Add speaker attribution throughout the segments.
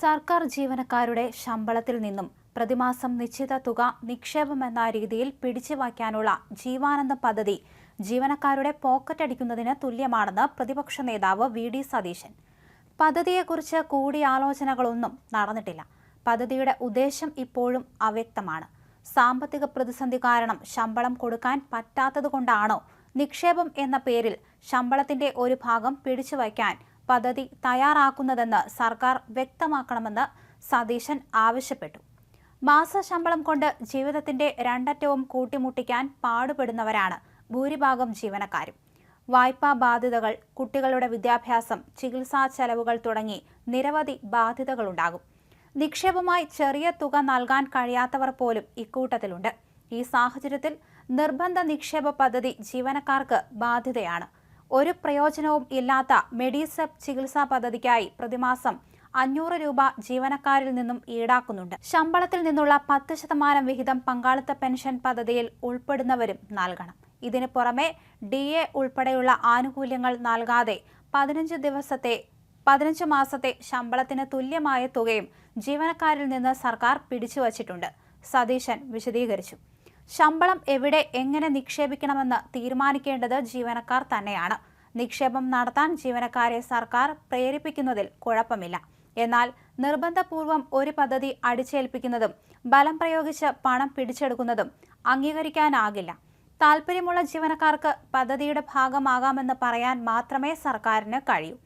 Speaker 1: സർക്കാർ ജീവനക്കാരുടെ ശമ്പളത്തിൽ നിന്നും പ്രതിമാസം നിശ്ചിത തുക നിക്ഷേപമെന്ന രീതിയിൽ പിടിച്ചുവയ്ക്കാനുള്ള ജീവാനന്ദം പദ്ധതി ജീവനക്കാരുടെ പോക്കറ്റടിക്കുന്നതിന് തുല്യമാണെന്ന് പ്രതിപക്ഷ നേതാവ് വി.ഡി. സതീശൻ. പദ്ധതിയെക്കുറിച്ച് കൂടിയാലോചനകളൊന്നും നടന്നിട്ടില്ല. പദ്ധതിയുടെ ഉദ്ദേശം ഇപ്പോഴും അവ്യക്തമാണ്. സാമ്പത്തിക പ്രതിസന്ധി കാരണം ശമ്പളം കൊടുക്കാൻ പറ്റാത്തതുകൊണ്ടാണോ നിക്ഷേപം എന്ന പേരിൽ ശമ്പളത്തിന്റെ ഒരു ഭാഗം പിടിച്ചുവയ്ക്കാൻ പദ്ധതി തയ്യാറാക്കുന്നതെന്ന് സർക്കാർ വ്യക്തമാക്കണമെന്ന് സതീശൻ ആവശ്യപ്പെട്ടു. മാസശമ്പളം കൊണ്ട് ജീവിതത്തിന്റെ രണ്ടറ്റവും കൂട്ടിമുട്ടിക്കാൻ പാടുപെടുന്നവരാണ് ഭൂരിഭാഗം ജീവനക്കാരും. വായ്പാ ബാധ്യതകൾ, കുട്ടികളുടെ വിദ്യാഭ്യാസം, ചികിത്സാ ചെലവുകൾ തുടങ്ങി നിരവധി ബാധ്യതകളുണ്ടാകും. നിക്ഷേപമായി ചെറിയ തുക നൽകാൻ കഴിയാത്തവർ പോലും ഇക്കൂട്ടത്തിലുണ്ട്. ഈ സാഹചര്യത്തിൽ നിർബന്ധ നിക്ഷേപ പദ്ധതി ജീവനക്കാർക്ക് ബാധ്യതയാണ്. ഒരു പ്രയോജനവും ഇല്ലാത്ത മെഡിസെപ് ചികിത്സാ പദ്ധതിക്കായി പ്രതിമാസം 500 രൂപ ജീവനക്കാരിൽ നിന്നും ഈടാക്കുന്നുണ്ട്. ശമ്പളത്തിൽ നിന്നുള്ള 10% വിഹിതം പങ്കാളിത്ത പെൻഷൻ പദ്ധതിയിൽ ഉൾപ്പെടുന്നവരും നൽകണം. ഇതിനു പുറമെ DA ഉൾപ്പെടെയുള്ള ആനുകൂല്യങ്ങൾ നൽകാതെ 15 മാസത്തെ ശമ്പളത്തിന് തുല്യമായ തുകയും ജീവനക്കാരിൽ നിന്ന് സർക്കാർ പിടിച്ചുവച്ചിട്ടുണ്ട്. സതീശൻ വിശദീകരിച്ചു. ശമ്പളം എവിടെ എങ്ങനെ നിക്ഷേപിക്കണമെന്ന് തീരുമാനിക്കേണ്ടത് ജീവനക്കാർ തന്നെയാണ്. നിക്ഷേപം നടത്താൻ ജീവനക്കാരെ സർക്കാർ പ്രേരിപ്പിക്കുന്നതിൽ കുഴപ്പമില്ല. എന്നാൽ നിർബന്ധപൂർവം ഒരു പദ്ധതി അടിച്ചേൽപ്പിക്കുന്നതും ബലം പ്രയോഗിച്ച് പണം പിടിച്ചെടുക്കുന്നതും അംഗീകരിക്കാനാകില്ല. താൽപ്പര്യമുള്ള ജീവനക്കാർക്ക് പദ്ധതിയുടെ ഭാഗമാകാമെന്ന് പറയാൻ മാത്രമേ സർക്കാരിന് കഴിയൂ.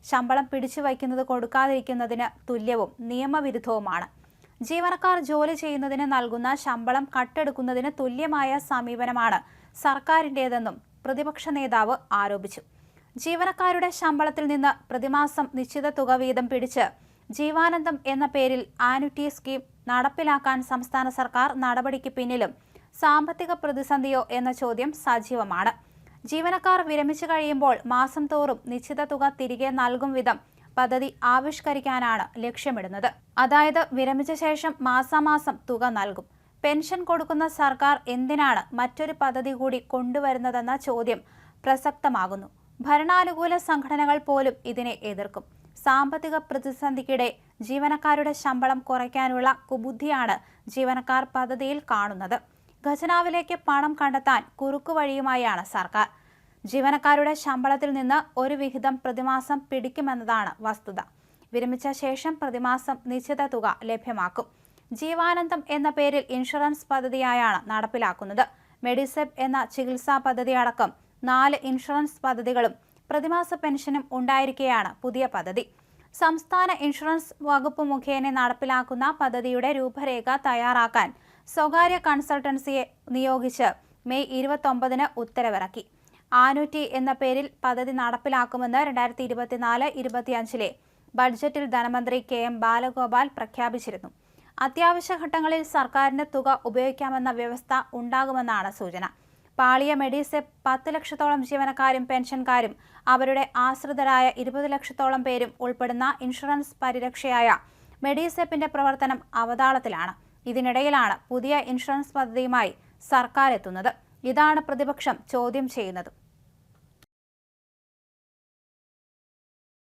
Speaker 1: ശമ്പളം പിടിച്ചുവയ്ക്കുന്നത് കൊടുക്കാതിരിക്കുന്നതിന് തുല്യവും നിയമവിരുദ്ധവുമാണ്. ജീവനക്കാർ ജോലി ചെയ്യുന്നതിന് നൽകുന്ന ശമ്പളം കട്ടെടുക്കുന്നതിന് തുല്യമായ സമീപനമാണ് സർക്കാരിൻ്റേതെന്നും പ്രതിപക്ഷ നേതാവ് ആരോപിച്ചു. ജീവനക്കാരുടെ ശമ്പളത്തിൽ നിന്ന് പ്രതിമാസം നിശ്ചിത തുക വീതം പിടിച്ച് ജീവാനന്ദം എന്ന പേരിൽ ആന്വിറ്റി സ്കീം നടപ്പിലാക്കാൻ സംസ്ഥാന സർക്കാർ നടപടിക്ക് പിന്നിലും സാമ്പത്തിക പ്രതിസന്ധിയോ എന്ന ചോദ്യം സജീവമാണ്. ജീവനക്കാർ വിരമിച്ചു കഴിയുമ്പോൾ മാസം തോറും നിശ്ചിത തുക തിരികെ നൽകും വിധം പദ്ധതി ആവിഷ്കരിക്കാനാണ് ലക്ഷ്യമിടുന്നത്. അതായത് വിരമിച്ച ശേഷം മാസാമാസം തുക നൽകും. പെൻഷൻ കൊടുക്കുന്ന സർക്കാർ എന്തിനാണ് മറ്റൊരു പദ്ധതി കൂടി കൊണ്ടുവരുന്നതെന്ന ചോദ്യം പ്രസക്തമാകുന്നു. ഭരണാനുകൂല സംഘടനകൾ പോലും ഇതിനെ എതിർക്കും. സാമ്പത്തിക പ്രതിസന്ധിക്കിടെ ജീവനക്കാരുടെ ശമ്പളം കുറയ്ക്കാനുള്ള കുബുദ്ധിയാണ് ജീവനക്കാർ പദ്ധതിയിൽ കാണുന്നത്. ഖജനാവിലേക്ക് പണം കണ്ടെത്താൻ കുറുക്കുവഴിയുമായാണ് സർക്കാർ. ജീവനക്കാരുടെ ശമ്പളത്തിൽ നിന്ന് ഒരു വിഹിതം പ്രതിമാസം പിടിക്കുമെന്നതാണ് വസ്തുത. വിരമിച്ച ശേഷം പ്രതിമാസം നിശ്ചിത തുക ലഭ്യമാക്കും. ജീവാനന്ദം എന്ന പേരിൽ ഇൻഷുറൻസ് പദ്ധതിയായാണ് നടപ്പിലാക്കുന്നത്. മെഡിസെപ് എന്ന ചികിത്സാ പദ്ധതി അടക്കം 4 ഇൻഷുറൻസ് പദ്ധതികളും പ്രതിമാസ പെൻഷനും ഉണ്ടായിരിക്കെയാണ് പുതിയ പദ്ധതി. സംസ്ഥാന ഇൻഷുറൻസ് വകുപ്പ് മുഖേന നടപ്പിലാക്കുന്ന പദ്ധതിയുടെ രൂപരേഖ തയ്യാറാക്കാൻ സ്വകാര്യ കൺസൾട്ടൻസിയെ നിയോഗിച്ച് മെയ് 29 ഉത്തരവിറക്കി. ആന്വിറ്റി എന്ന പേരിൽ പദ്ധതി നടപ്പിലാക്കുമെന്ന് 2024-25 ബഡ്ജറ്റിൽ ധനമന്ത്രി KM ബാലഗോപാൽ പ്രഖ്യാപിച്ചിരുന്നു. അത്യാവശ്യ ഘട്ടങ്ങളിൽ സർക്കാരിന് തുക ഉപയോഗിക്കാമെന്ന വ്യവസ്ഥ ഉണ്ടാകുമെന്നാണ് സൂചന. പാളിയ മെഡിസെപ് 10 ലക്ഷത്തോളം ജീവനക്കാരും പെൻഷൻകാരും അവരുടെ ആശ്രിതരായ 20 ലക്ഷത്തോളം പേരും ഉൾപ്പെടുന്ന ഇൻഷുറൻസ് പരിരക്ഷയായ മെഡിസെപ്പിന്റെ പ്രവർത്തനം അവതാളത്തിലാണ്. ഇതിനിടയിലാണ് പുതിയ ഇൻഷുറൻസ് പദ്ധതിയുമായി സർക്കാർ എത്തുന്നത്. ഇതാണ് പ്രതിപക്ഷം ചോദ്യം ചെയ്യുന്നത്.